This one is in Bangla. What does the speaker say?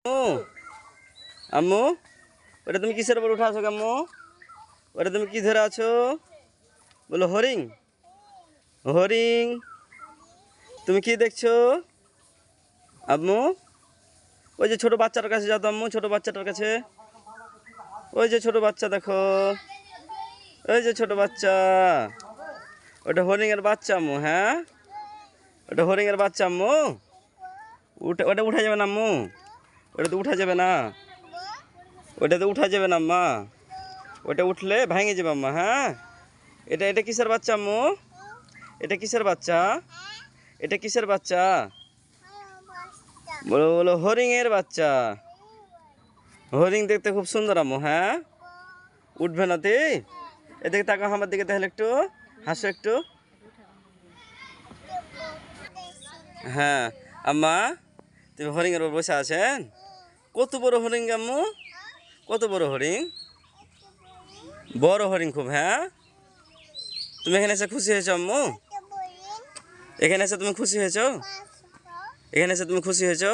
ও আম্মু, ওটা তুমি কিসের উপর উঠে আছো আম্মু? ওটা তুমি কি ধরে আছো? বলো হরিণ। হরিণ, তুমি কি দেখছো আম্মু? ওই যে ছোট বাচ্চাটার কাছে যাও তো আম্মু, ছোট বাচ্চাটার কাছে। ওই যে ছোট বাচ্চা দেখো, ওই যে ছোট বাচ্চা। ওটা হরিণের বাচ্চা আম্মু। হ্যাঁ, ওটা হরিণের বাচ্চা আম্মু। ওটা উঠা যাবে না আম্মু, ওটা তো উঠা যাবে না, ওটা তো উঠা যাবে না আম্মা। ওটা উঠলে ভেঙে যাবে আম্মা। হ্যাঁ, এটা এটা কিসের বাচ্চা আম্মু? এটা কিসের বাচ্চা? এটা কিসের বাচ্চা? বলো বলো হরিণের বাচ্চা। হরিণ দেখতে খুব সুন্দর আম্মু। হ্যাঁ, উঠবে না তে। এদিকে তাকাও আমার দিকে তাহলে, একটু হাসো একটু। হ্যাঁ আম্মা, তুমি হরিণের উপর বসে আছেন? কত বড় হরিণ আম্মু? কত বড় হরিণ? বড় হরিণ খুব। হ্যাঁ, তুমি এখানে এসে খুশি হয়েছো আম্মু? এখানে এসে তুমি খুশি হয়েছো? এখানে এসে তুমি খুশি হয়েছো?